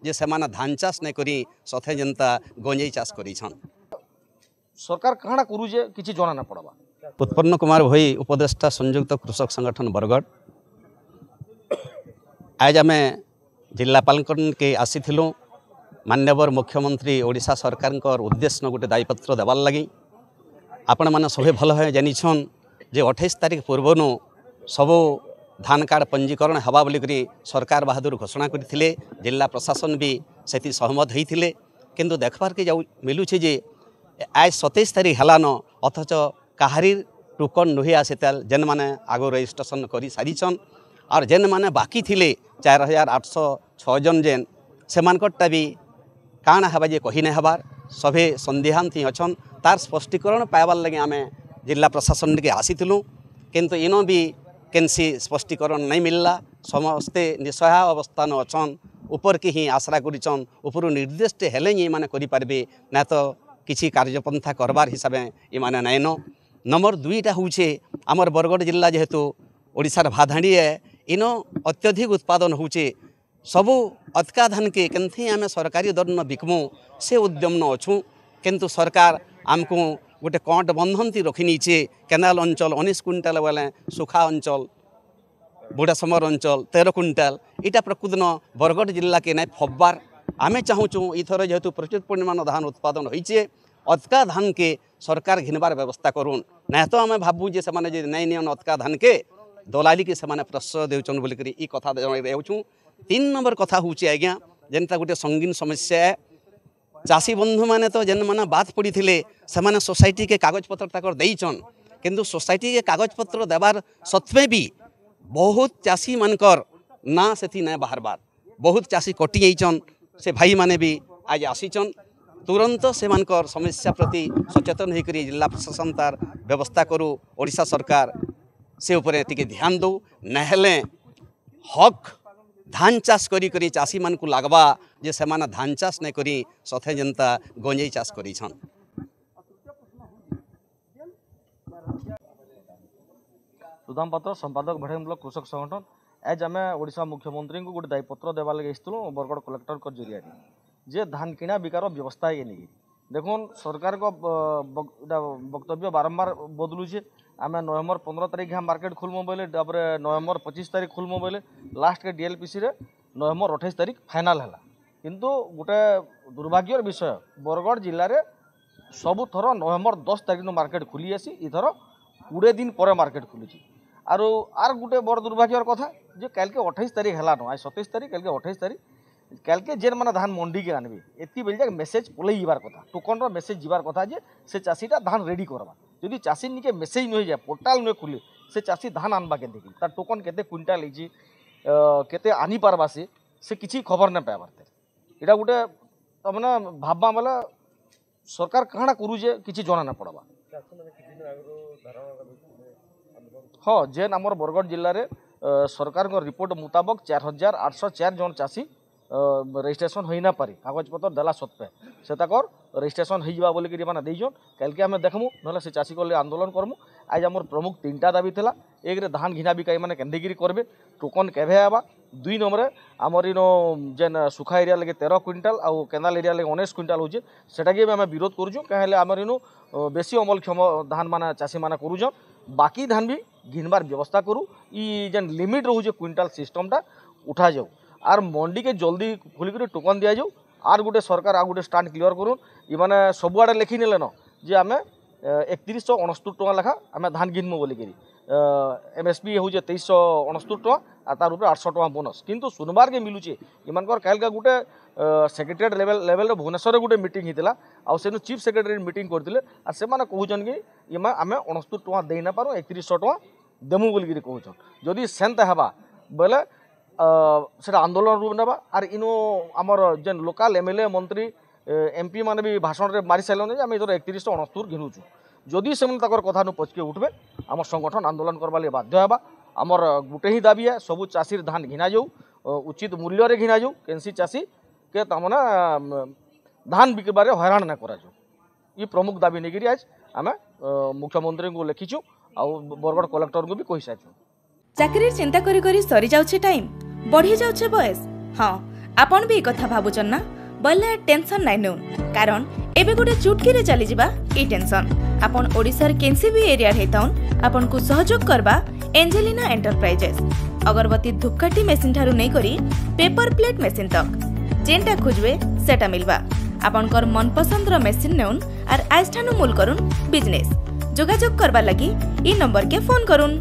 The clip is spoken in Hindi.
जे सेमाना धान चाष नहीं करी सथे जनता गंजेई चाष करिछन। सरकार कहाँ करूजे किसी जना ना पड़वा। उत्पन्न कुमार भई उपदेष्टा संयुक्त कृषक संगठन बरगढ़ आज आम जिलापाल के आसीलु मान्यवर मुख्यमंत्री ओडिशा सरकार उद्देश्य गोटे दायीपत्र देवार लगी आपण मैंने सभी भल भाव जानिछन जे 28 तारिख पूर्व सबू धान कार्ड पंजीकरण हवा बोलिक सरकार बहादुर घोषणा करते जिला प्रशासन भी से सहमत होते किंतु देखबार के जाऊ मिलूचे जे आज 27 तारिख हेलान अथच कहारी टोकन नुहे आसीताल जेन मैंने आगो रजिस्ट्रेशन कर सारीछन और जेन मैंने बाकी थिले 4806 जन जेन सेमानकटा भी काण हवा जे कही नहीं हबार सभे संदेहांत ही अच्छन तार स्पष्टीकरण पाइबार लगे आम जिला प्रशासन के आसीलु किंतु इन भी केनसी स्पष्टीकरण नहीं मिलला समस्ते निसहाय अवस्थान अच्छन ऊपर की ही आशा करिछन ऊपर निर्देश हेले ही माने करि पारबे ना तो किसी कार्यपंथा करबार हिसाब ये माने नाइन नंबर 2टा होचे आमर बरगढ़ जिला जेहेतु ओडिशार भाधाड़ी है इन अत्यधिक उत्पादन होचे सबू अतका धान के केनथी आम सरकारी दर न बिकमु से उद्यम न अच्छू किंतु सरकार आमको गोटे कट बंधन रखी नीचे केनाल अंचल 19 क्विंटाल वाले सुखा अंचल बुढ़ासमर अंचल 13 क्विंटाल इटा प्रकृत न बरगढ़ जिला के नहीं फब्बार आमे चाहूँ इथर जेहेतु प्रचुर परिमाण धान उत्पादन होइचे अतका धान के सरकार घिनबार व्यवस्था करूँ ना तो आम भावु जे से नहीं नियन अतका धान के दलाली के से प्रश्रय देउछन बोलिक ई कथा जाऊँ 3 नंबर कथा हूँ आज्ञा जेनता गोटे संगीन समस्या है चाषी बंधु मैंने तो जेन मैंने बात पड़ी से सोसाइटी के कागज पत्र तक देचन किंतु सोसाइटी के कागज पत्र देवार सत्वे भी बहुत चाषी मानकर ना से नहीं बाहर बार बहुत चाषी कटि जाइछन से भाई माने भी आज आसीचन तुरंत से मानकर समस्या प्रति सचेतन होकर जिला प्रशासन तार व्यवस्था करू ओडिशा सरकार से उपरे टिके ध्यान दो नहले हक धान चाष करी चाषी मान को लागबा जे सेमाना धान चाष नहीं करी सथे जनता गंजेई चाष करिछन। सुदाम पात्र संपादक भड़ेम ब्लॉक कृषक संगठन आज आम ओडिशा मुख्यमंत्री को गोटे दायीपत्र देवा लगे आसलु बरगढ़ कलेक्टर जरिया जे धान किणा बिकार व्यवस्था ये नहीं देखुन सरकार को वक्तव्य बारंबार बदलुचे आम नवेम्बर 15 तारिख यहाँ मार्केट खोलमु बोले नवेम्बर 25 तारिख खोलमु बोले लास्ट के डीएलपीसी रे नवेम्बर 28 तारिख फाइनाल है किंतु गोटे दुर्भाग्यर विषय बरगढ़ जिले में सबू थर नवेम्बर 10 तारिख मार्केट खुली आसी इथर 20 दिन पर मार्केट खुली आर गोटे बड़ दुर्भाग्यर कथा जे कल के 28 तारिख है आज 27 तारिख कल के 28 तारिख कल के जेन मैंने धान मंडी के आनबे एति बेल जाक मेसेज पलि जीवार कथा टोकन रो मेसेज जीवार कथा जे से चाषीटा धान रेडी करवा यदि चाषी निके मेसेज नहीं जाए पोर्टाल नहीं खुले से चाषी धान आनबा के देखी तार टोकन केते क्विंटाल होची केते आनी पारबा से किसी खबर नहीं पाइबार इटा गोटे तमने भाबा बेला सरकार कहाँ करूजे किसी जना ना पड़वा। हाँ जेन आमर बरगढ़ जिले में सरकार रिपोर्ट मुताबक 4804 जन चाषी रजिस्ट्रेशन हो ना पारी कागज पत्र देला सत्वे से रजिस्ट्रेशन हो बोलिक मैंने देजन कल के आम देखमु ना से चाषी को आंदोलन करमु आज आम प्रमुख 3टा दाबी था एक रे धान घिना बिकाई मैंने केंदेगिरी करबे टोकन केभे आवा 2 नंबर आमर इन जेन सुखा एरिया लगे 13 क्विंटाल आउ केनाल एरिया लगे 19 क्विंटाल होचे सेटाके आम विरोध करूँ कहें आमर इन बेसी अमल क्षम धान माने चाषी माने करूछन बाकी धान भी घिनबार व्यवस्था करूँ ई जेन लिमिट रोचे क्विंटाल सिस्टमटा उठा जाऊ आर मंडी के जल्दी खोलिक टोकन दि जाऊ आर गोटे सरकार आ गोटे स्टांड क्लियर करूँ ये सबुआड़े लिखी नेले न जे आम 3169 टका लेखा आम धान घिनमु बोलिक एमएसपी हूँ 2369 टका आ तार ऊपर 800 टका बोनस किंतु सुनबार के मिलूचे इमानकर कल का गोटे सेक्रेटेरिएट लेवल भुवनेश्वर गोटे मीटिंग होता आउ से चीफ सेक्रेटरी मीटिंग करते आर से कहून कि आम 69 टका दे ना पारूँ 3100 टका देमु बोलिक कहून जदि सेंता हेबा बोले से आंदोलन रूप ना आर इनो आमर जेन लोकाल एमएलए मंत्री एमपी माने भी भाषण रे मारी सारे आम इधर 3169 घिनुचु जदि से कथा पचके उठबे आम संगठन आंदोलन करवा बाध्य हेबा आमर गोटे ही दाबी है सबू चाषी धान घिना जाऊ उचित मूल्य रे घिना जाऊ केनसी चाषी के तमना धान बिकबार हैरान ना करा ये प्रमुख दाबी नहीं आज आम मुख्यमंत्री को लिखीचु आ बरगढ़ कलेक्टर को भी कही सारी चाकरी चिंता करी करी सरी जाउछे टाइम बढ़ी जाउछे बयस हाँ आपण भी कथा भाबुचन ना बोले टेंशन नाइ नौ कारण एबे गोटे चुटकी रे चली जिबा ई टेंशन आपण ओडिसार केनसी भी एरिया हेताउन आपण को सहयोग करबा एंजेलिना एंटरप्राइजेस अगरबत्ती धूपकाठी मेसिन ठारू नै करी पेपर प्लेट मेसिन तक जेनटा खोजबे सेटा मिलबा आपनकर मनपसंद रो मेसिन नेउन और आइस ठानु मूल करुन बिजनेस जोगाजोग करबा लगी ई नंबर के फोन करुन।